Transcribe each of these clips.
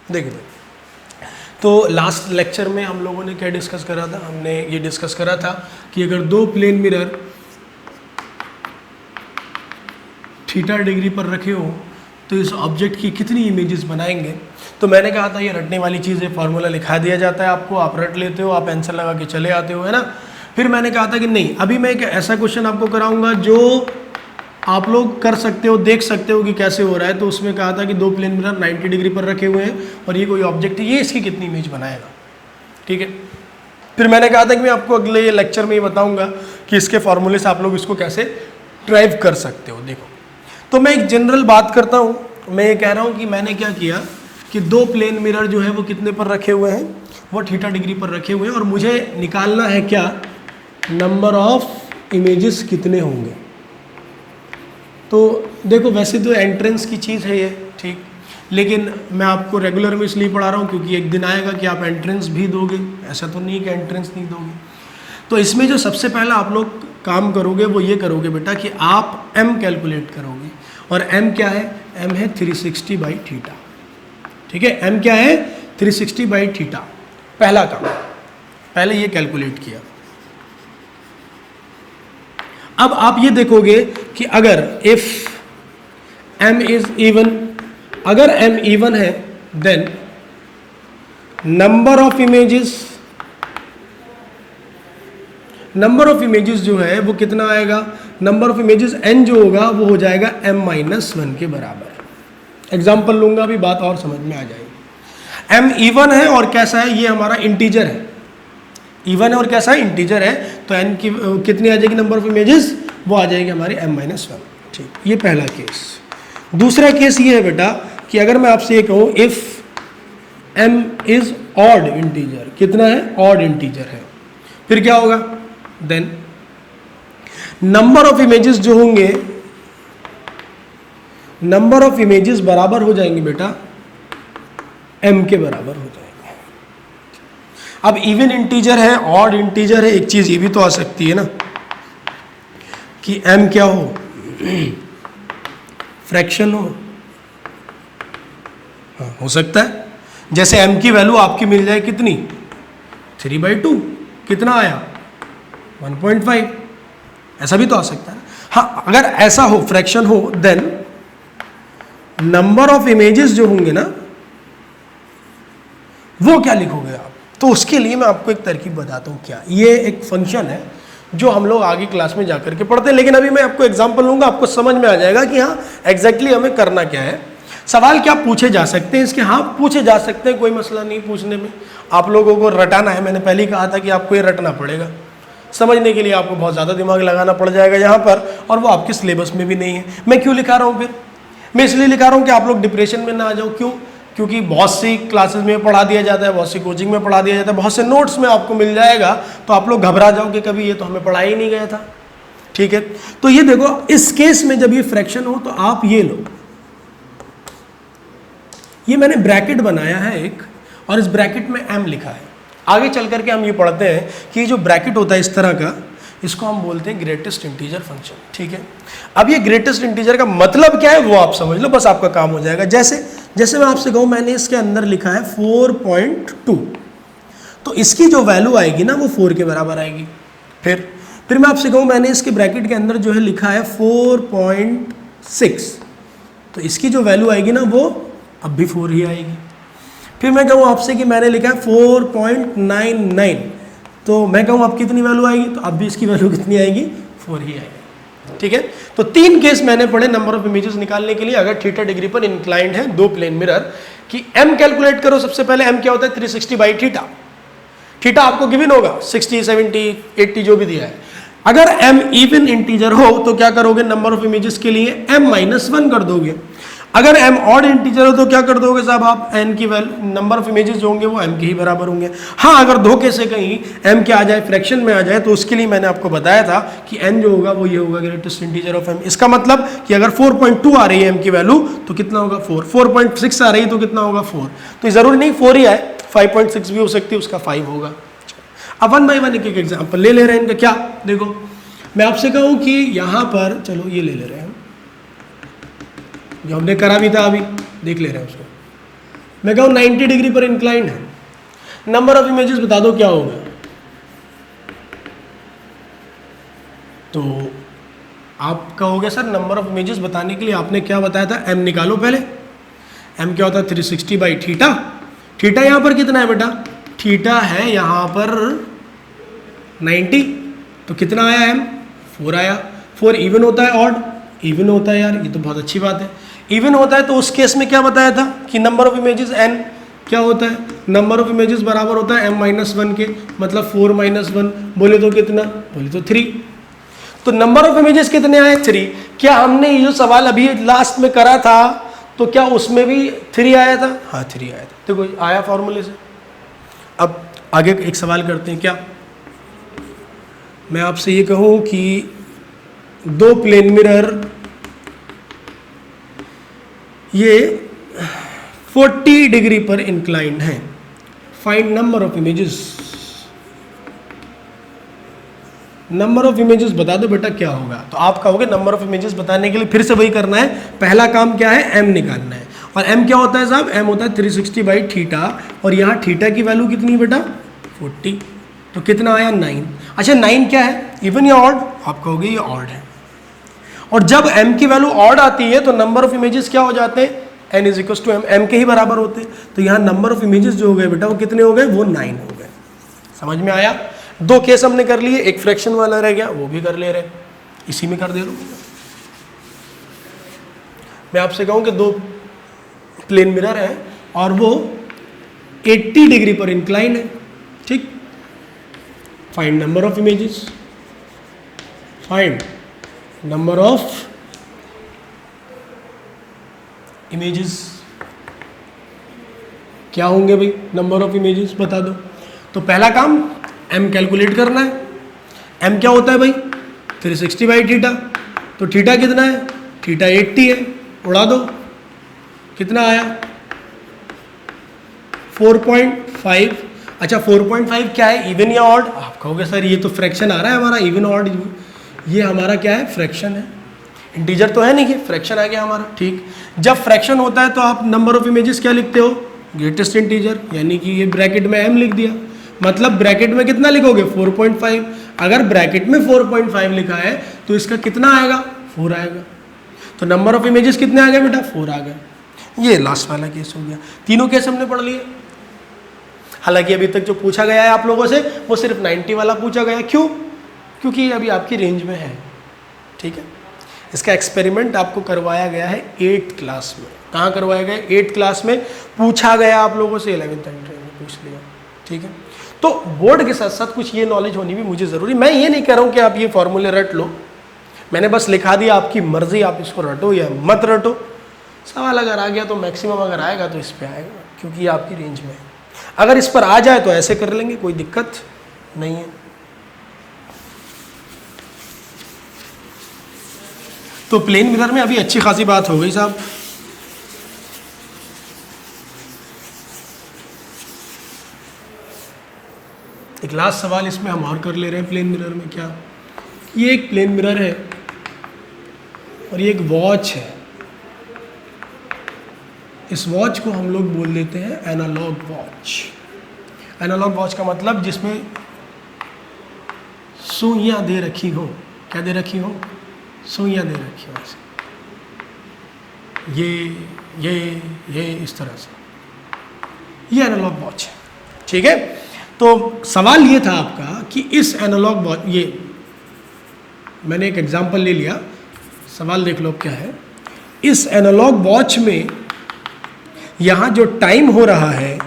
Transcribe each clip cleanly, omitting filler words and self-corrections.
देखिए भाई, तो लास्ट लेक्चर में हम लोगों ने क्या डिस्कस करा था, हमने ये डिस्कस करा था कि अगर दो प्लेन मिरर थीटा डिग्री पर रखे हो तो इस ऑब्जेक्ट की कितनी इमेजेस बनाएंगे। तो मैंने कहा था ये रटने वाली चीज़ है, फार्मूला लिखा दिया जाता है आपको, आप रट लेते हो, आप आंसर लगा के चले आते हो, है ना। फिर मैंने कहा था कि नहीं, अभी मैं एक ऐसा क्वेश्चन आपको कराऊंगा जो आप लोग कर सकते हो, देख सकते हो कि कैसे हो रहा है। तो उसमें कहा था कि दो प्लेन मिरर 90 डिग्री पर रखे हुए हैं और ये कोई ऑब्जेक्ट है, ये इसकी कितनी इमेज बनाएगा, ठीक है। फिर मैंने कहा था कि मैं आपको अगले लेक्चर में ये बताऊंगा कि इसके फॉर्मूले से आप लोग इसको कैसे ड्राइव कर सकते हो। देखो, तो मैं एक जनरल बात करता हूँ, मैं ये कह रहा हूँ कि मैंने क्या किया कि दो प्लेन मिरर जो है वो कितने पर रखे हुए हैं, वो थीटा डिग्री पर रखे हुए हैं और मुझे निकालना है क्या, नंबर ऑफ इमेजेस कितने होंगे। तो देखो, वैसे तो एंट्रेंस की चीज़ है ये, ठीक, लेकिन मैं आपको रेगुलर में इसलिए पढ़ा रहा हूँ क्योंकि एक दिन आएगा कि आप एंट्रेंस भी दोगे, ऐसा तो नहीं कि एंट्रेंस नहीं दोगे। तो इसमें जो सबसे पहला आप लोग काम करोगे वो ये करोगे बेटा कि आप m कैलकुलेट करोगे, और m क्या है, m है 360 बाई थीटा, ठीक है। m क्या है, 360 बाई थीटा। पहला काम, पहले ये कैलकुलेट किया। अब आप ये देखोगे कि अगर इफ m इज इवन, अगर m इवन है then number of images, number of images जो है वो कितना आएगा, नंबर ऑफ इमेजेस n जो होगा वो हो जाएगा m-1 के बराबर। एग्जाम्पल लूंगा, अभी बात और समझ में आ जाएगी। m इवन है और कैसा है, ये हमारा इंटीजर है, इवन है और कैसा है, इंटीजर है, तो n की कितनी आ जाएगी नंबर ऑफ इमेजेस, वो आ जाएगी हमारी m-1, ठीक। ये पहला केस। दूसरा केस ये है बेटा कि अगर मैं आपसे ये कहूँ if m is odd integer, कितना है, ऑड इंटीजर है, फिर क्या होगा, देन नंबर ऑफ इमेजेस जो होंगे, नंबर ऑफ इमेजेस बराबर हो जाएंगे बेटा m के बराबर हो जाएंगे। अब इवन इंटीजर है, ऑड इंटीजर है, एक चीज ये भी तो आ सकती है ना कि m क्या हो, फ्रैक्शन हो, हाँ हो सकता है। जैसे m की वैल्यू आपकी मिल जाए कितनी, 3/2, कितना आया 1.5, ऐसा भी तो आ सकता है। हाँ, अगर ऐसा हो, फ्रैक्शन हो, देन नंबर ऑफ इमेजेस जो होंगे ना वो क्या लिखोगे आप। तो उसके लिए मैं आपको एक तरकीब बताता हूँ, क्या, ये एक फंक्शन है जो हम लोग आगे क्लास में जाकर के पढ़ते हैं, लेकिन अभी मैं आपको एग्जांपल लूंगा, आपको समझ में आ जाएगा कि हाँ एग्जैक्टली हमें करना क्या है। सवाल क्या पूछे जा सकते हैं इसके, हाँ पूछे जा सकते हैं, कोई मसला नहीं पूछने में। आप लोगों को रटाना है, मैंने पहले ही कहा था कि आपको ये रटना पड़ेगा, समझने के लिए आपको बहुत ज़्यादा दिमाग लगाना पड़ जाएगा यहाँ पर, और वो आपके सिलेबस में भी नहीं है। मैं क्यों लिखा रहा हूँ फिर, मैं इसलिए लिखा रहा हूँ कि आप लोग डिप्रेशन में ना आ जाओ। क्यों, क्योंकि बहुत सी क्लासेस में पढ़ा दिया जाता है, बहुत सी कोचिंग में पढ़ा दिया जाता है, बहुत से नोट्स में आपको मिल जाएगा, तो आप लोग घबरा जाओगे कभी, ये तो हमें पढ़ा ही नहीं गया था, ठीक है। तो ये देखो, इस केस में जब ये फ्रैक्शन हो तो आप ये लो, ये मैंने ब्रैकेट बनाया है एक, और इस ब्रैकेट में m लिखा है। आगे चल करके हम ये पढ़ते हैं कि जो ब्रैकेट होता है इस तरह का, इसको हम बोलते हैं ग्रेटेस्ट इंटीजर फंक्शन, ठीक है। अब ये ग्रेटेस्ट इंटीजर का मतलब क्या है वो आप समझ लो, बस आपका काम हो जाएगा। जैसे मैं आपसे कहूँ, मैंने इसके अंदर लिखा है 4.2, तो इसकी जो वैल्यू आएगी ना वो 4 के बराबर आएगी। फिर मैं आपसे कहूँ, मैंने इसके ब्रैकेट के अंदर जो है लिखा है 4.6, तो इसकी जो वैल्यू आएगी ना वो अब भी 4 ही आएगी। फिर मैं कहूँ आपसे कि मैंने लिखा है 4.99, तो मैं कहूँ अब कितनी वैल्यू आएगी, तो अब भी इसकी वैल्यू कितनी आएगी, 4 ही आएगी, ठीक है। तो 3 केस मैंने पढ़े नंबर ऑफ इमेजेस निकालने के लिए, अगर थीटा डिग्री पर इंक्लाइंड है दो प्लेन मिरर, कि m कैलकुलेट करो। सबसे पहले m क्या होता है, 360 बाई थीटा। थीटा आपको गिवन होगा 60, 70, 80 जो भी दिया है। अगर m इवन इंटीजर हो तो क्या करोगे, नंबर ऑफ इमेजेस के लिए m-1 कर दोगे। अगर m ऑड इंटीजर हो तो क्या कर दोगे साहब आप, n की वैल्यू, नंबर ऑफ इमेजेस जो होंगे वो m के ही बराबर होंगे। हाँ, अगर धोखे से कहीं m क्या आ जाए, फ्रैक्शन में आ जाए, तो उसके लिए मैंने आपको बताया था कि n जो होगा वो ये होगा, ग्रेटेस्ट इंटीजर ऑफ m। इसका मतलब कि अगर 4.2 आ रही है m की वैल्यू तो कितना होगा, 4। 4.6 आ रही है तो कितना होगा, 4। तो जरूरी नहीं 4 ही आए, 5.6 भी हो सकती है, उसका 5 होगा। अब 1 बाई 1 एक एक एग्जाम्पल ले रहे हैं इनका। क्या, देखो मैं आपसे कहूँ कि यहाँ पर, चलो ये ले रहे हैं, जो हमने करा भी था अभी देख ले रहे हैं उसको। मैं कहूँ 90 डिग्री पर इंक्लाइंड है, नंबर ऑफ इमेजेस बता दो क्या होगा। तो आप कहोगे सर नंबर ऑफ इमेजेस बताने के लिए आपने क्या बताया था, m निकालो पहले। m क्या होता है 360 बाई थीटा। थीटा यहाँ पर कितना है बेटा, थीटा है यहाँ पर 90, तो कितना आया m 4 आया। 4 इवन होता है ऑड, इवन होता है यार, ये तो बहुत अच्छी बात है। इवन होता है तो उस केस में क्या बताया था कि नंबर ऑफ इमेजेस n क्या होता है, नंबर ऑफ इमेजेस बराबर होता है m-1 के, मतलब 4-1 बोले तो कितना, बोले तो 3। तो नंबर ऑफ इमेजेस कितने आए 3। क्या हमने ये जो सवाल अभी लास्ट में करा था तो क्या उसमें भी 3 आया था, हाँ 3 आया था, देखो आया फॉर्मूले से। अब आगे एक सवाल करते हैं, क्या मैं आपसे ये कहूँ कि दो प्लेन मिरर ये 40 डिग्री पर इंक्लाइंड है, find number of images. Number of images बता दो बेटा क्या होगा। तो आप कहोगे नंबर ऑफ इमेजेस बताने के लिए फिर से वही करना है, पहला काम क्या है m निकालना है, और m क्या होता है साहब, m होता है 360 बाई थीटा, और यहाँ थीटा की वैल्यू कितनी बेटा 40, तो कितना आया 9। अच्छा 9 क्या है, इवन या ऑड, आप कहोगे ये ऑड है। और जब m की वैल्यू ऑड आती है तो नंबर ऑफ इमेजेस क्या हो जाते हैं, n is equal to m, m के ही बराबर होते हैं। तो यहाँ नंबर ऑफ इमेजेस जो हो गए बेटा वो कितने हो गए, वो 9 हो गए। समझ में आया। दो केस हमने कर लिए, एक फ्रैक्शन वाला रह गया, वो भी कर ले रहे, इसी में कर दे रहा हूँ। मैं आपसे कहूँ कि दो प्लेन मिरर है और वो 80 डिग्री पर इंक्लाइन है, ठीक। Find number of images, find number of images, क्या होंगे भाई नंबर ऑफ इमेजेस बता दो। तो पहला काम m कैलकुलेट करना है। m क्या होता है भाई 360 बाई थीटा, तो थीटा कितना है, थीटा 80 है, उड़ा दो, कितना आया 4.5। अच्छा 4.5 क्या है, इवन या ऑड, आप कहोगे सर ये तो फ्रैक्शन आ रहा है हमारा, इवन ऑड, ये हमारा क्या है फ्रैक्शन है, इंटीजर तो है नहीं, ये फ्रैक्शन आ गया हमारा, ठीक। जब फ्रैक्शन होता है तो आप नंबर ऑफ इमेजेस क्या लिखते हो, ग्रेटेस्ट इंटीजर, यानी कि ये ब्रैकेट में m लिख दिया, मतलब ब्रैकेट में कितना लिखोगे 4.5। अगर ब्रैकेट में 4.5 लिखा है तो इसका कितना आएगा 4 आएगा। तो नंबर ऑफ इमेजेस कितने आ गए बेटा 4 आ गए। ये लास्ट वाला केस हो गया। तीनों केस हमने पढ़ लिए। हालांकि अभी तक जो पूछा गया है आप लोगों से वो सिर्फ 90 वाला पूछा गया, क्यों, क्योंकि ये अभी आपकी रेंज में है, ठीक है। इसका एक्सपेरिमेंट आपको करवाया गया है 8th क्लास में। कहाँ करवाया गया, 8th क्लास में पूछा गया आप लोगों से, 11th एंड 12th में पूछ लिया, ठीक है। तो बोर्ड के साथ साथ कुछ ये नॉलेज होनी भी मुझे ज़रूरी। मैं ये नहीं कह रहा हूँ कि आप ये फॉर्मूले रट लो, मैंने बस लिखा दिया, आपकी मर्जी, आप इसको रटो या मत रटो। सवाल अगर आ गया तो मैक्सिमम अगर आएगा तो इस पे आएगा, क्योंकि ये आपकी रेंज में है। अगर इस पर आ जाए तो ऐसे कर लेंगे, कोई दिक्कत नहीं है। तो प्लेन मिरर में अभी अच्छी खासी बात हो गई साहब। एक लास्ट सवाल इसमें हम और कर ले रहे हैं प्लेन मिरर में। क्या, ये एक प्लेन मिरर है और ये एक वॉच है। इस वॉच को हम लोग बोल देते हैं एनालॉग वॉच। एनालॉग वॉच का मतलब जिसमें सुइयां दे रखी हो। क्या दे रखी हो, सुइयां दे रखी हो, ये इस तरह से, ये एनालॉग वॉच है, ठीक है। तो सवाल ये था आपका कि इस एनालॉग वॉच, ये मैंने एक एग्जांपल ले लिया, सवाल देख लो क्या है। इस एनालॉग वॉच में यहाँ जो टाइम हो रहा है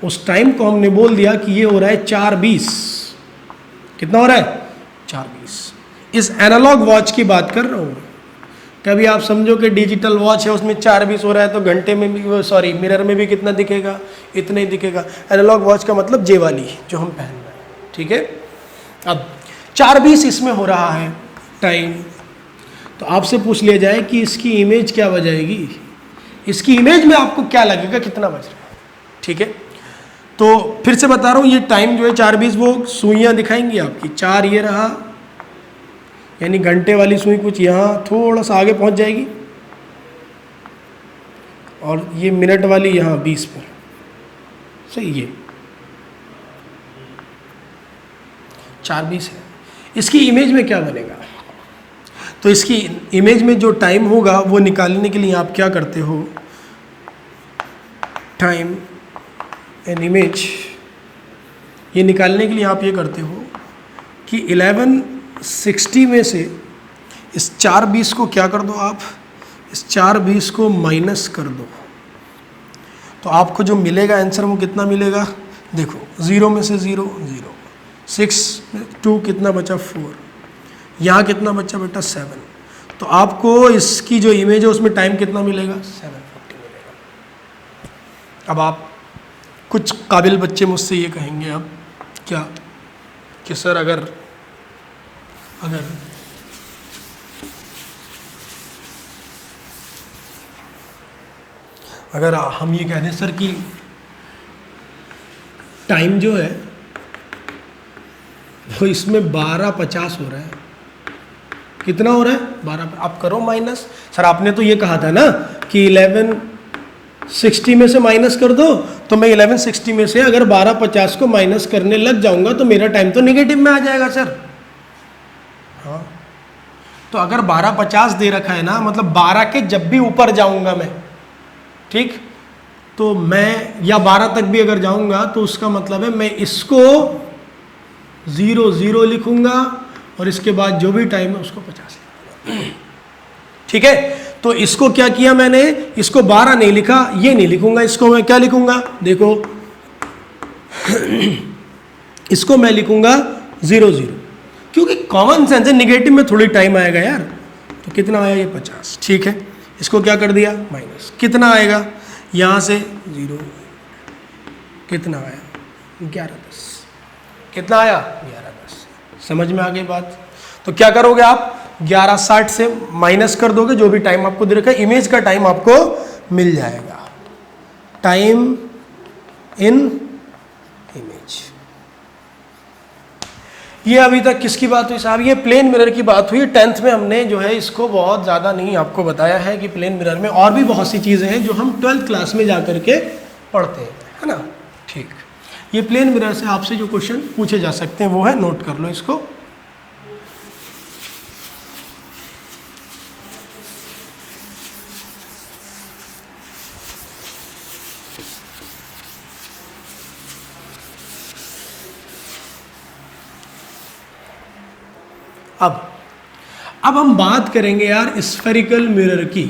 उस टाइम को हमने बोल दिया कि ये हो रहा है 4:20। कितना हो रहा है 4:20। इस एनालॉग वॉच की बात कर रहा हूँ। कभी आप समझो कि डिजिटल वॉच है उसमें 4:20 हो रहा है तो घंटे में भी, सॉरी मिरर में भी कितना दिखेगा, इतना ही दिखेगा। एनालॉग वॉच का मतलब जे वाली जो हम पहन रहे हैं, ठीक है। अब 4:20 इसमें हो रहा है टाइम, तो आपसे पूछ लिया जाए कि इसकी इमेज क्या बजाएगी, इसकी इमेज में आपको क्या लगेगा कितना बज रहा है, ठीक है। तो फिर से बता रहा हूँ, ये टाइम जो है 4:20 वो सुइयाँ दिखाएंगी आपकी। 4 ये रहा, यानी घंटे वाली सुई कुछ यहाँ थोड़ा सा आगे पहुँच जाएगी और ये मिनट वाली यहाँ 20 पर, सही। ये 4:20 है। इसकी इमेज में क्या बनेगा? तो इसकी इमेज में जो टाइम होगा वो निकालने के लिए आप क्या करते हो, टाइम एंड इमेज, ये निकालने के लिए आप ये करते हो कि 1160 में से इस 4:20 को क्या कर दो आप, इस 4:20 को माइनस कर दो, तो आपको जो मिलेगा आंसर वो कितना मिलेगा? देखो 0 में से 0 0, 6 में 2 कितना बचा 4, यहाँ कितना बचा बेटा 7, तो आपको इसकी जो इमेज है उसमें टाइम कितना मिलेगा? 740 मिलेगा। अब आप कुछ काबिल बच्चे मुझसे ये कहेंगे अब क्या कि सर अगर हम ये कह दें सर कि टाइम जो है वो इसमें 12:50 हो रहा है, कितना हो रहा है? 12। आप करो माइनस। सर आपने तो ये कहा था ना कि 1160 में से माइनस कर दो, तो मैं 1160 में से अगर 12:50 को माइनस करने लग जाऊंगा तो मेरा टाइम तो नेगेटिव में आ जाएगा सर। हाँ, तो अगर 12:50 दे रखा है ना, मतलब 12 के जब भी ऊपर जाऊंगा मैं, ठीक, तो मैं या 12 तक भी अगर जाऊंगा तो उसका मतलब है मैं इसको 0 0 लिखूंगा और इसके बाद जो भी टाइम है उसको 50 लिखूंगा। ठीक है, तो इसको क्या किया मैंने, इसको 12 नहीं लिखा, ये नहीं लिखूंगा, इसको मैं क्या लिखूंगा? देखो इसको मैं लिखूंगा 0 0, क्योंकि कॉमन सेंस है, निगेटिव में थोड़ी टाइम आएगा यार। तो कितना आया? ये 50। ठीक है, इसको क्या कर दिया? माइनस। कितना आएगा? यहाँ से 0, कितना आया? 11:10। कितना आया? 11:10। समझ में आ गई बात? तो क्या करोगे आप? 11:60 से माइनस कर दोगे, जो भी टाइम आपको दे रखा है, इमेज का टाइम आपको मिल जाएगा। Time in image. ये अभी तक किसकी बात हुई साहब? ये प्लेन मिरर की बात हुई। 10th में हमने जो है इसको बहुत ज़्यादा नहीं आपको बताया है कि प्लेन मिरर में और भी बहुत सी चीज़ें हैं जो हम 12th क्लास में जा करके पढ़ते हैं, है ना। ठीक, ये प्लेन मिरर से आपसे जो क्वेश्चन पूछे जा सकते हैं वो है, नोट कर लो इसको। अब हम बात करेंगे यार स्फेरिकल मिरर की।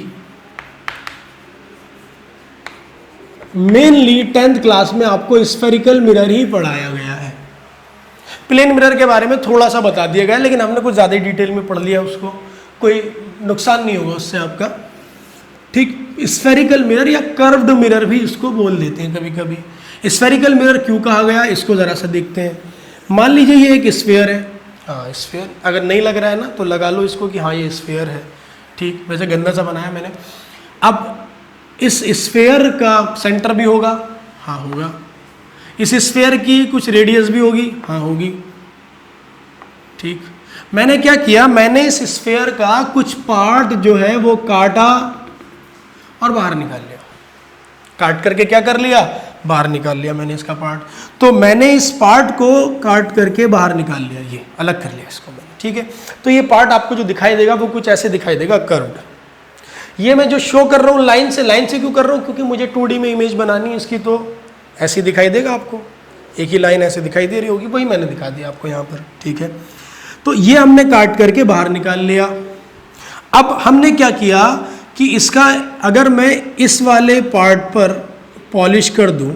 मेनली 10th क्लास में आपको स्फेरिकल मिरर ही पढ़ाया गया है। प्लेन मिरर के बारे में थोड़ा सा बता दिया गया, लेकिन हमने कुछ ज़्यादा डिटेल में पढ़ लिया उसको, कोई नुकसान नहीं होगा उससे आपका। ठीक, स्फेरिकल मिरर या कर्व्ड मिरर भी इसको बोल देते हैं कभी कभी। स्फेरिकल मिरर क्यों कहा गया, इसको ज़रा सा देखते हैं। मान लीजिए ये एक स्फेयर है, हाँ स्फेयर, अगर नहीं लग रहा है ना तो लगा लो इसको कि हाँ ये स्फेयर है। ठीक, वैसे गंदा सा बनाया मैंने। अब इस स्फेयर का सेंटर भी होगा, हाँ होगा। इस स्फेयर की कुछ रेडियस भी होगी, हाँ होगी। ठीक, मैंने क्या किया, मैंने इस स्फेयर का कुछ पार्ट जो है वो काटा और बाहर निकाल लिया। काट करके क्या कर लिया? बाहर निकाल लिया मैंने इसका पार्ट। तो मैंने इस पार्ट को काट करके बाहर निकाल लिया, ये अलग कर लिया इसको मैंने। ठीक है, तो ये पार्ट आपको जो दिखाई देगा वो कुछ ऐसे दिखाई देगा, कर्व्ड। ये मैं जो शो कर रहा हूँ लाइन से क्यों कर रहा हूँ? क्योंकि मुझे 2D में इमेज बनानी है इसकी, तो ऐसे दिखाई देगा आपको, एक ही लाइन ऐसे दिखाई दे रही होगी, वही मैंने दिखा दिया आपको यहाँ पर। ठीक है, तो ये हमने काट करके बाहर निकाल लिया। अब हमने क्या किया कि इसका अगर मैं इस वाले पार्ट पर पॉलिश कर दूं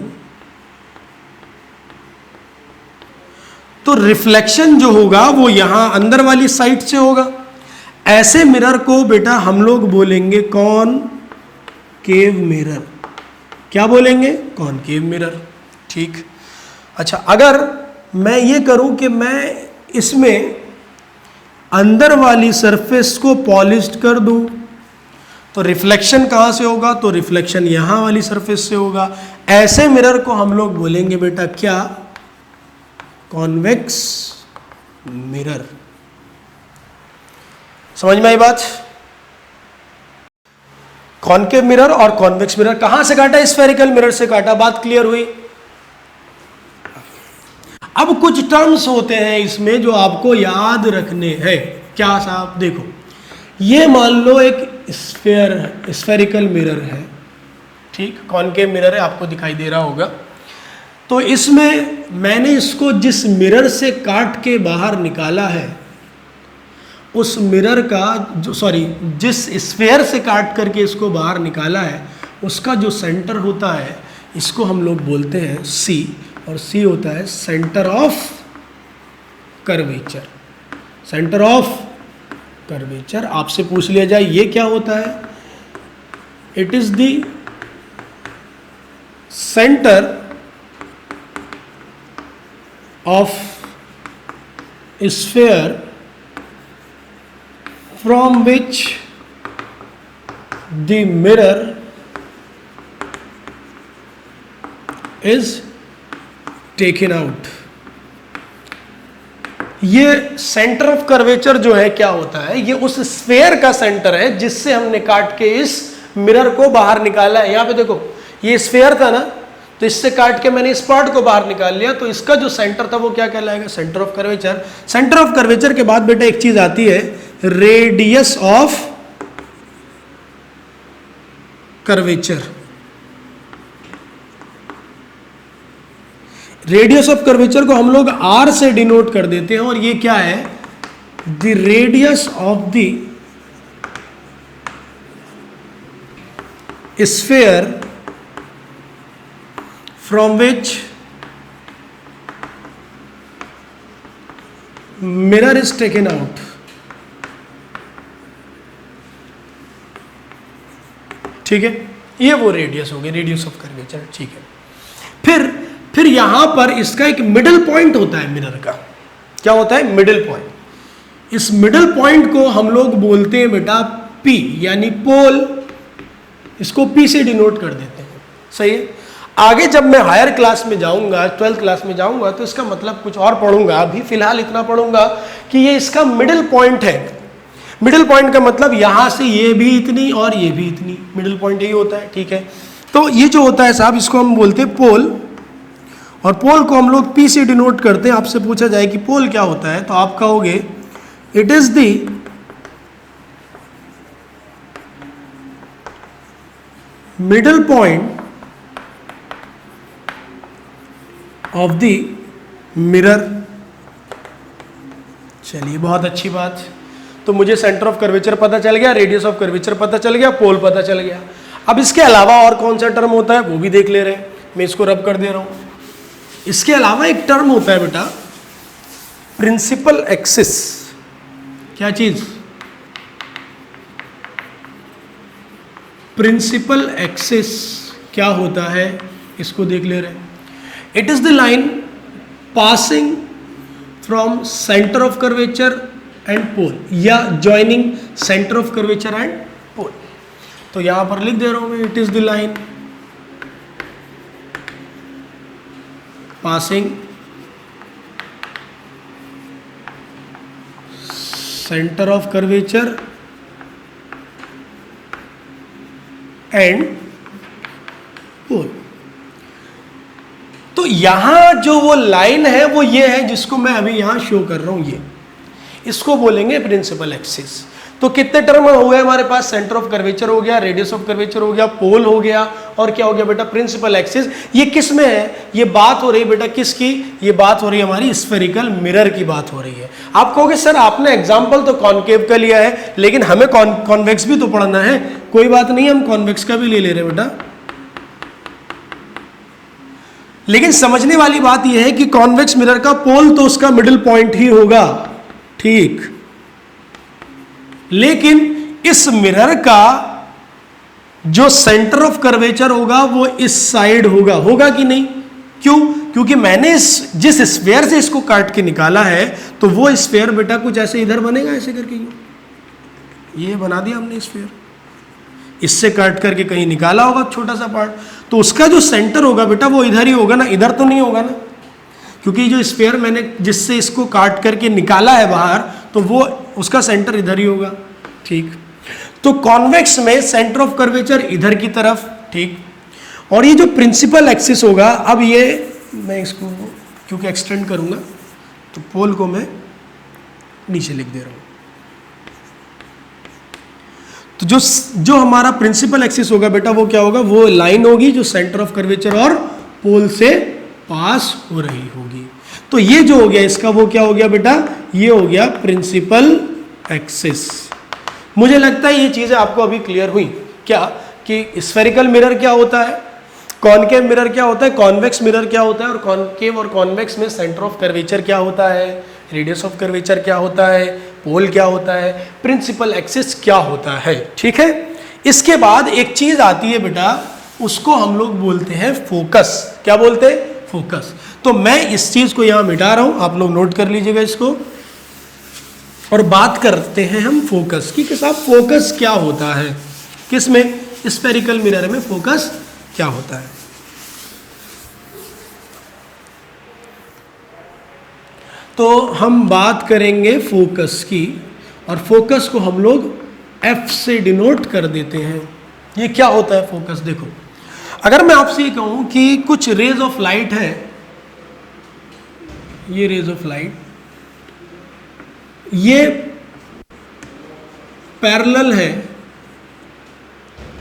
तो रिफ्लेक्शन जो होगा वो यहां अंदर वाली साइड से होगा। ऐसे मिरर को बेटा हम लोग बोलेंगे कॉनकेव मिरर। क्या बोलेंगे? Concave mirror. ठीक, अच्छा, अगर मैं ये करूं कि मैं इसमें अंदर वाली सरफेस को पॉलिश्ड कर दूं तो रिफ्लेक्शन कहाँ से होगा? तो रिफ्लेक्शन यहाँ वाली सरफेस से होगा। ऐसे मिरर को हम लोग बोलेंगे बेटा क्या? Convex mirror. समझ में आई बात? कॉनकेव मिरर और कॉन्वेक्स मिरर। कहां से काटा? स्फेरिकल मिरर से काटा। बात क्लियर हुई? अब कुछ टर्म्स होते हैं इसमें जो आपको याद रखने हैं। क्या साहब? देखो, ये मान लो एक स्फेरिकल मिरर है, ठीक, कॉनकेव मिरर है, आपको दिखाई दे रहा होगा। तो इसमें मैंने इसको जिस मिरर से काट के बाहर निकाला है, उस मिरर का जो जिस स्फेयर से काट करके इसको बाहर निकाला है, उसका जो सेंटर होता है इसको हम लोग बोलते हैं सी, और सी होता है centre of curvature. Centre of curvature. आपसे पूछ लिया जाए ये क्या होता है? It is the centre of sphere from which the mirror is taken out। ये सेंटर ऑफ कर्वेचर जो है क्या होता है? ये उस स्फेयर का सेंटर है जिससे हमने काट के इस मिरर को बाहर निकाला है। यहां पे देखो, ये स्फेयर था ना, तो इससे काट के मैंने इस पार्ट को बाहर निकाल लिया, तो इसका जो सेंटर था वो क्या कहलाएगा? Centre of curvature. Centre of curvature के बाद बेटा एक चीज आती है, radius of curvature. Radius of curvature को हम लोग आर से डिनोट कर देते हैं, और ये क्या है? The radius of the sphere from which mirror is taken out। ठीक है, ये वो रेडियस हो गया, रेडियस ऑफ कर्वेचर। ठीक है, फिर यहां पर इसका एक मिडिल पॉइंट होता है मिरर का। क्या होता है? Middle point. इस मिडिल पॉइंट को हम लोग बोलते हैं बेटा P, यानी पोल। इसको P से डिनोट कर देते हैं। सही है। आगे जब मैं हायर क्लास में जाऊंगा, 12th क्लास में जाऊंगा, तो इसका मतलब कुछ और पढ़ूंगा। अभी फिलहाल इतना पढ़ूंगा कि ये इसका मिडिल पॉइंट है। मिडिल पॉइंट का मतलब यहां से ये भी इतनी और ये भी इतनी, मिडिल पॉइंट यही होता है। ठीक है, तो ये जो होता है साहब, इसको हम बोलते हैं पोल, और पोल को हम लोग P से डिनोट करते हैं। आपसे पूछा जाए कि पोल क्या होता है, तो आप कहोगे it is the middle point of the mirror. चलिए, बहुत अच्छी बात। तो मुझे सेंटर ऑफ कर्वेचर पता चल गया, रेडियस ऑफ कर्वेचर पता चल गया, पोल पता चल गया। अब इसके अलावा और कौन सा टर्म होता है वो भी देख ले रहे हैं। मैं इसको रब कर दे रहा हूं। इसके अलावा एक टर्म होता है बेटा, प्रिंसिपल एक्सिस। क्या चीज? प्रिंसिपल एक्सिस क्या होता है, इसको देख ले रहे हैं। It is the line passing from center of curvature and pole, या joining center of curvature and pole। तो यहां पर लिख दे रहा हूं मैं, it is the line passing center of curvature and pole। तो यहां जो वो लाइन है वो ये है जिसको मैं अभी यहां शो कर रहा हूं, ये इसको बोलेंगे प्रिंसिपल एक्सिस। तो कितने टर्म हो गए हमारे पास? सेंटर ऑफ कर्वेचर हो गया, रेडियस ऑफ कर्वेचर हो गया, पोल हो गया, और क्या हो गया बेटा? Principal axis. ये किस में है? ये बात हो रही है बेटा किसकी? ये बात हो रही है हमारी स्फेरिकल मिरर की बात हो रही है। आप कहोगे सर आपने एग्जाम्पल तो कॉनकेव का लिया है, लेकिन हमें कॉन्वेक्स भी तो पढ़ना है। कोई बात नहीं, हम कॉन्वेक्स का भी ले ले रहे बेटा, लेकिन समझने वाली बात यह है कि कॉन्वेक्स मिरर का पोल तो उसका मिडिल पॉइंट ही होगा, ठीक, लेकिन इस मिरर का जो सेंटर ऑफ कर्वेचर होगा वो इस साइड होगा। होगा कि नहीं? क्यों? क्योंकि मैंने जिस स्फेयर से इसको काट के निकाला है, तो वो स्फेयर बेटा कुछ ऐसे इधर बनेगा, ऐसे करके ये बना दिया हमने स्फेयर। इससे काट करके कहीं निकाला होगा छोटा सा पार्ट, तो उसका जो सेंटर होगा बेटा वो इधर ही होगा ना, इधर तो नहीं होगा ना, क्योंकि जो स्फेयर मैंने जिससे इसको काट करके निकाला है बाहर, तो वो उसका सेंटर इधर ही होगा। ठीक, तो कॉन्वेक्स में सेंटर ऑफ कर्वेचर इधर की तरफ, ठीक। और ये जो प्रिंसिपल एक्सिस होगा, अब ये मैं इसको क्योंकि एक्सटेंड करूंगा तो पोल को मैं नीचे लिख दे रहा हूं। तो जो हमारा प्रिंसिपल एक्सिस होगा बेटा वो क्या होगा, वो लाइन होगी जो सेंटर ऑफ कर्वेचर और पोल से पास हो रही होगी। तो ये जो हो गया इसका वो क्या हो गया बेटा, ये हो गया प्रिंसिपल एक्सिस। मुझे लगता है ये चीजें आपको अभी क्लियर हुई क्या, कि स्फेरिकल मिरर क्या होता है, कॉनकेव मिरर क्या होता है, कॉन्वेक्स मिरर क्या होता है, और कॉनकेव और कॉन्वेक्स में सेंटर ऑफ कर्वेचर क्या होता है, रेडियस ऑफ कर्वेचर क्या होता है, पोल क्या होता है, प्रिंसिपल एक्सिस क्या होता है। ठीक है, इसके बाद एक चीज आती है बेटा, उसको हम लोग बोलते हैं फोकस। क्या बोलते हैं, फोकस। तो मैं इस चीज को यहां मिटा रहा हूं, आप लोग नोट कर लीजिएगा इसको, और बात करते हैं हम फोकस की कि साहब फोकस क्या होता है, किसमें, स्फेरिकल मिरर में फोकस क्या होता है। तो हम बात करेंगे फोकस की, और फोकस को हम लोग F से डिनोट कर देते हैं। ये क्या होता है फोकस, देखो अगर मैं आपसे ये कहूं कि कुछ रेज ऑफ लाइट है, ये रेज ऑफ लाइट ये पैरेलल है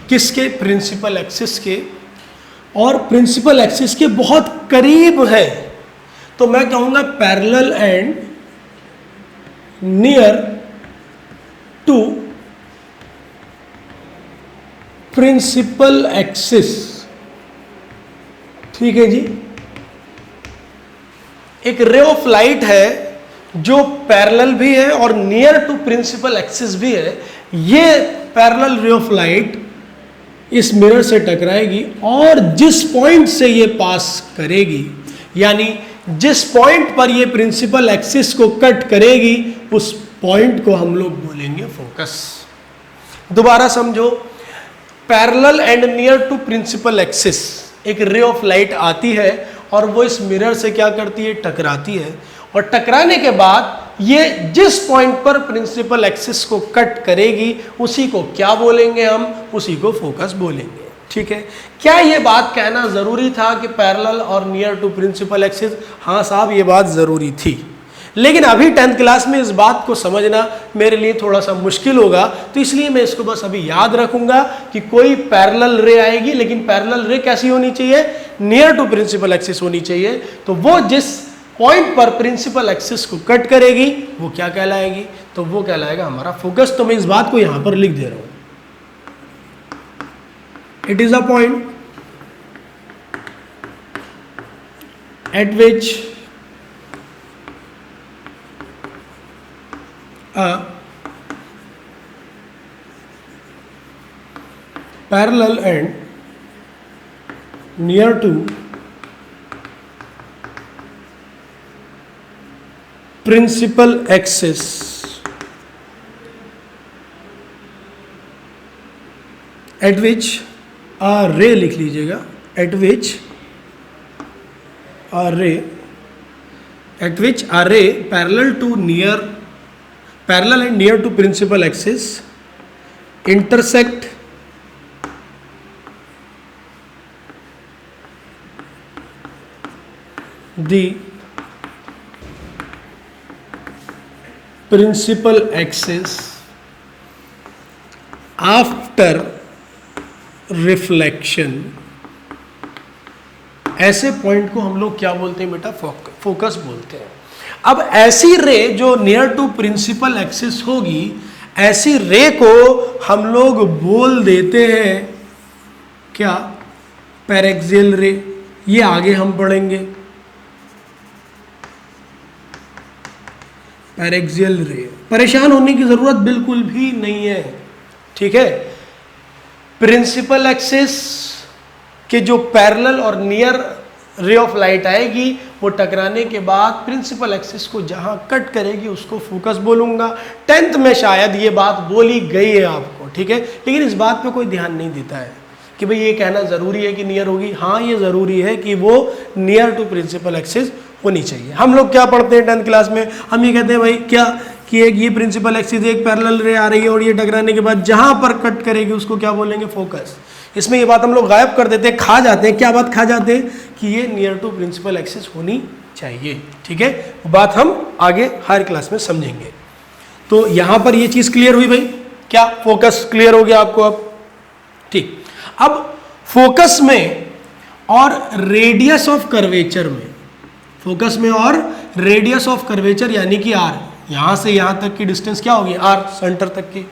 किसके, प्रिंसिपल एक्सिस के, और प्रिंसिपल एक्सिस के बहुत करीब है, तो मैं कहूंगा parallel and near to principal axis. ठीक है जी, एक रे ऑफ लाइट है जो पैरेलल भी है और नियर टू प्रिंसिपल एक्सिस भी है। ये पैरेलल रे ऑफ लाइट इस मिरर से टकराएगी और जिस पॉइंट से ये पास करेगी, यानी जिस पॉइंट पर ये प्रिंसिपल एक्सिस को कट करेगी, उस पॉइंट को हम लोग बोलेंगे फोकस। दोबारा समझो, parallel and near to principal axis, एक रे ऑफ लाइट आती है और वो इस मिरर से क्या करती है, टकराती है, और टकराने के बाद ये जिस पॉइंट पर प्रिंसिपल एक्सिस को कट करेगी उसी को क्या बोलेंगे हम, उसी को फोकस बोलेंगे। ठीक है, क्या ये बात कहना जरूरी था कि पैरेलल और नियर टू प्रिंसिपल एक्सिस? हाँ साहब, ये बात जरूरी थी, लेकिन अभी 10th क्लास में इस बात को समझना मेरे लिए थोड़ा सा मुश्किल होगा, तो इसलिए मैं इसको बस अभी याद रखूंगा कि कोई पैरेलल रे आएगी, लेकिन पैरेलल रे कैसी होनी चाहिए, नियर टू प्रिंसिपल एक्सिस होनी चाहिए। तो वो जिस पॉइंट पर प्रिंसिपल एक्सिस को कट करेगी वो क्या कहलाएगी, तो वो कहलाएगा हमारा फोकस। तो मैं इस बात को यहां पर लिख दे रहा हूं, it is a point eight which a parallel and near to principal axis at which a ray, लिख लीजिएगा, at which a ray parallel and near to principal axis intersect the principal axis after reflection। ऐसे point को हम लोग क्या बोलते हैं बेटा, फोकस बोलते हैं। अब ऐसी रे जो नियर टू प्रिंसिपल एक्सिस होगी, ऐसी रे को हम लोग बोल देते हैं क्या, पैरेक्सियल रे। ये आगे हम पढ़ेंगे, पैरेक्सियल रे। परेशान होने की जरूरत बिल्कुल भी नहीं है, ठीक है। प्रिंसिपल एक्सिस के जो पैरेलल और नियर रे ऑफ लाइट आएगी, वो टकराने के बाद प्रिंसिपल एक्सिस को जहां कट करेगी उसको फोकस बोलूंगा। 10th में शायद ये बात बोली गई है आपको, ठीक है, लेकिन इस बात पे कोई ध्यान नहीं देता है कि भाई ये कहना जरूरी है कि नियर होगी। हाँ, ये जरूरी है कि वो नियर टू प्रिंसिपल एक्सिस होनी चाहिए। हम लोग क्या पढ़ते हैं 10th क्लास में, हम ये कहते हैं भाई क्या, कि एक ये प्रिंसिपल एक्सिस एक पैरेलल रे आ रही है और ये टकराने के बाद जहां पर कट करेगी उसको क्या बोलेंगे, फोकस। इसमें ये बात हम लोग गायब कर देते हैं, खा जाते हैं। क्या बात खा जाते हैं कि ये नियर टू प्रिंसिपल एक्सिस होनी चाहिए, ठीक है। बात हम आगे हायर क्लास में समझेंगे। तो यहां पर ये चीज क्लियर हुई भाई, क्या फोकस क्लियर हो गया आपको अब, ठीक। अब फोकस में और रेडियस ऑफ कर्वेचर में, फोकस में और रेडियस ऑफ कर्वेचर यानी कि आर, यहां से यहां तक की डिस्टेंस क्या होगी, आर, सेंटर तक की।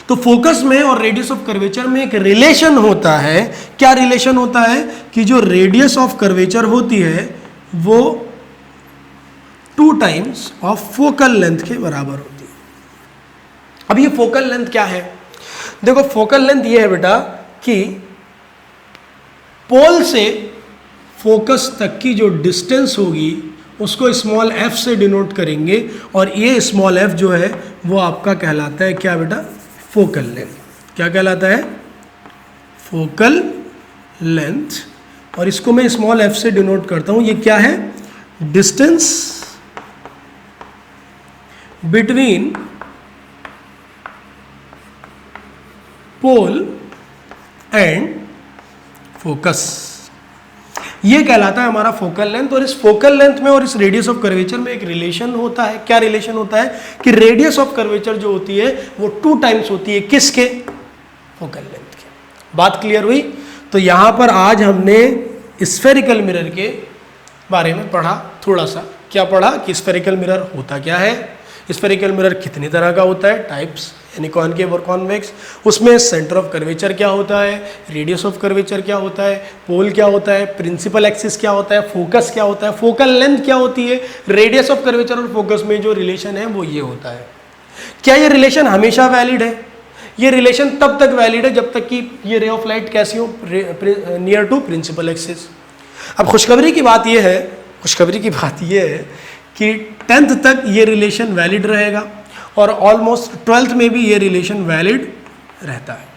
तो फोकस में और रेडियस ऑफ कर्वेचर में एक रिलेशन होता है। क्या रिलेशन होता है कि जो रेडियस ऑफ कर्वेचर होती है वो 2 टाइम्स ऑफ फोकल लेंथ के बराबर होती है। अब ये फोकल लेंथ क्या है, देखो फोकल लेंथ ये है बेटा कि पोल से फोकस तक की जो डिस्टेंस होगी उसको स्मॉल एफ से डिनोट करेंगे, और ये स्मॉल एफ जो है वो आपका कहलाता है क्या बेटा, फोकल लेंथ। क्या कहलाता है, फोकल लेंथ। और इसको मैं स्मॉल एफ से डिनोट करता हूं, ये क्या है, distance between pole and focus, ये कहलाता है हमारा फोकल लेंथ। और इस फोकल लेंथ में और इस रेडियस ऑफ कर्वेचर में एक रिलेशन होता है। क्या रिलेशन होता है कि रेडियस ऑफ कर्वेचर जो होती है वो 2 टाइम्स होती है किसके, फोकल लेंथ के। बात क्लियर हुई। तो यहां पर आज हमने स्फेरिकल मिरर के बारे में पढ़ा थोड़ा सा। क्या पढ़ा कि स्फेरिकल मिरर होता क्या है, स्फेरिकल मिरर कितनी तरह का होता है, टाइप्स यानी कॉनकेव और कॉन्वेक्स, उसमें सेंटर ऑफ कर्वेचर क्या होता है, रेडियस ऑफ कर्वेचर क्या होता है, पोल क्या होता है, प्रिंसिपल एक्सिस क्या होता है, फोकस क्या होता है, फोकल लेंथ क्या होती है, रेडियस ऑफ कर्वेचर और फोकस में जो रिलेशन है वो ये होता है। क्या ये रिलेशन हमेशा वैलिड है, ये रिलेशन तब तक वैलिड है जब तक कि ये रे ऑफ लाइट कैसी हो, नियर टू प्रिंसिपल एक्सिस। अब खुशखबरी की बात यह है, खुशखबरी की बात यह है कि 10th तक ये रिलेशन वैलिड रहेगा और ऑलमोस्ट 12th में भी ये रिलेशन वैलिड रहता है।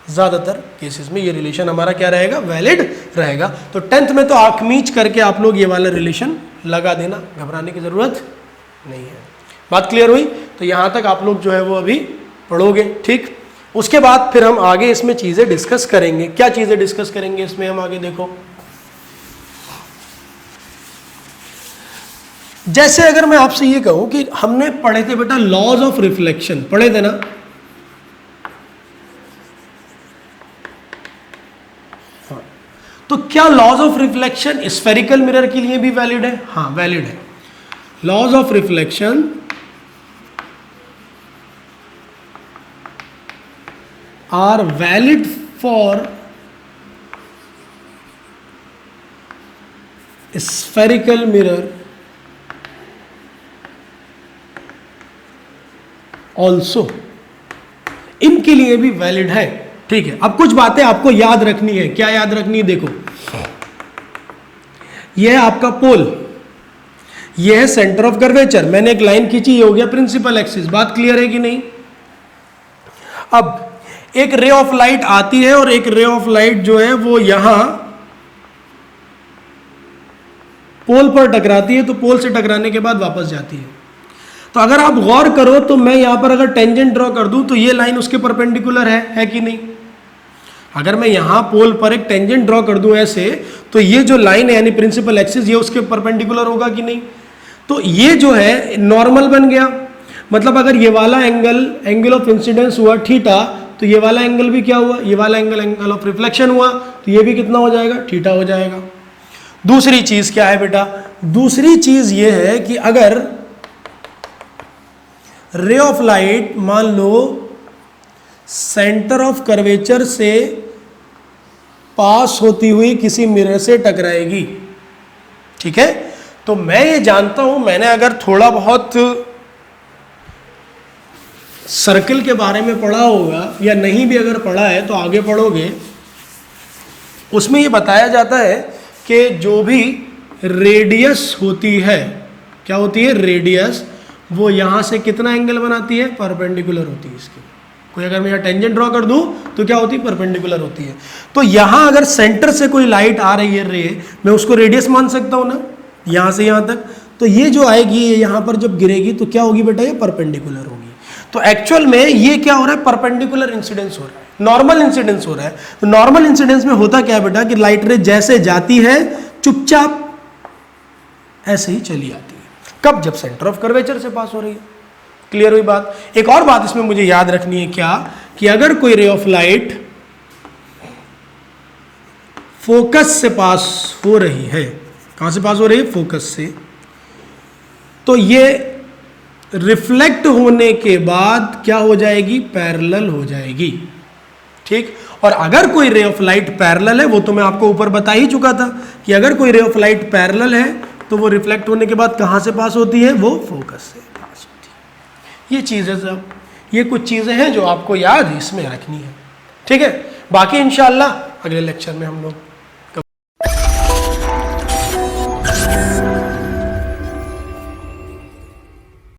ज़्यादातर केसेस में ये रिलेशन हमारा क्या रहेगा, वैलिड रहेगा। तो 10th में तो आँख मीच करके आप लोग ये वाला रिलेशन लगा देना, घबराने की ज़रूरत नहीं है। बात क्लियर हुई। तो यहाँ तक आप लोग जो है वो अभी पढ़ोगे, ठीक। उसके बाद फिर हम आगे इसमें चीज़ें डिस्कस करेंगे। क्या चीज़ें डिस्कस करेंगे इसमें हम आगे, देखो जैसे अगर मैं आपसे ये कहूं कि हमने पढ़े थे बेटा लॉज ऑफ रिफ्लेक्शन, पढ़े थे ना, हाँ। तो क्या laws of reflection spherical mirror के लिए भी वैलिड है, हाँ वैलिड है। Laws of reflection are valid for spherical mirror also, इनके लिए भी वैलिड है, ठीक है। अब कुछ बातें आपको याद रखनी है। क्या याद रखनी है, देखो यह है आपका पोल, यह है सेंटर ऑफ कर्वेचर, मैंने एक लाइन खींची, ये हो गया प्रिंसिपल एक्सिस। बात क्लियर है कि नहीं। अब एक रे ऑफ लाइट आती है और एक रे ऑफ लाइट जो है वो यहां पोल पर टकराती है, तो पोल से टकराने के बाद वापस जाती है। तो अगर आप गौर करो तो मैं यहां पर अगर टेंजेंट ड्रॉ कर दूं तो ये लाइन उसके परपेंडिकुलर है कि नहीं। अगर मैं यहां पोल पर एक टेंजेंट ड्रॉ कर दूं ऐसे, तो ये जो लाइन है यानी प्रिंसिपल एक्सिस, ये उसके परपेंडिकुलर होगा कि नहीं। तो ये जो है नॉर्मल बन गया, मतलब अगर ये वाला एंगल ऑफ इंसिडेंस हुआ थीटा, तो ये वाला एंगल भी क्या हुआ, ये वाला एंगल ऑफ रिफ्लेक्शन हुआ, तो ये भी कितना हो जाएगा, थीटा हो जाएगा। दूसरी चीज क्या है बेटा, दूसरी चीज ये है कि अगर रे ऑफ लाइट मान लो सेंटर ऑफ कर्वेचर से पास होती हुई किसी मिरर से टकराएगी, ठीक है। तो मैं ये जानता हूं, मैंने अगर थोड़ा बहुत सर्कल के बारे में पढ़ा होगा या नहीं भी अगर पढ़ा है तो आगे पढ़ोगे, उसमें ये बताया जाता है कि जो भी रेडियस होती है, क्या होती है, रेडियस, वो यहाँ से कितना एंगल बनाती है, परपेंडिकुलर होती है इसकी। कोई अगर मैं यहाँ टेंजेंट ड्रॉ कर दूँ तो क्या होती है, परपेंडिकुलर होती है। तो यहाँ अगर सेंटर से कोई लाइट आ रही है रे, मैं उसको रेडियस मान सकता हूँ ना, यहाँ से यहाँ तक, तो ये जो आएगी ये यहाँ पर जब गिरेगी तो क्या होगी बेटा, ये परपेंडिकुलर होगी। तो एक्चुअल में ये क्या हो रहा है, परपेंडिकुलर इंसिडेंस हो रहा है, नॉर्मल इंसिडेंस हो रहा है। तो नॉर्मल इंसिडेंस में होता क्या है बेटा कि लाइट रे जैसे जाती है चुपचाप ऐसे ही चली आती है। कब, जब सेंटर ऑफ कर्वेचर से पास हो रही है। क्लियर हुई बात। एक और बात इसमें मुझे याद रखनी है, क्या कि अगर कोई रे ऑफ लाइट फोकस से पास हो रही है, कहां से पास हो रही है, फोकस से, तो ये रिफ्लेक्ट होने के बाद क्या हो जाएगी, पैरेलल हो जाएगी। ठीक, और अगर कोई रे ऑफ लाइट पैरेलल है, वो तो मैं आपको ऊपर बता ही चुका था कि अगर कोई रे ऑफ लाइट पैरेलल है तो वो रिफ्लेक्ट होने के बाद कहां से पास होती है, वो फोकस से पास होती है। ये चीजें सब, ये कुछ चीजें हैं जो आपको याद इसमें रखनी है। ठीक है, बाकी इंशाअल्लाह अगले लेक्चर में हम लोग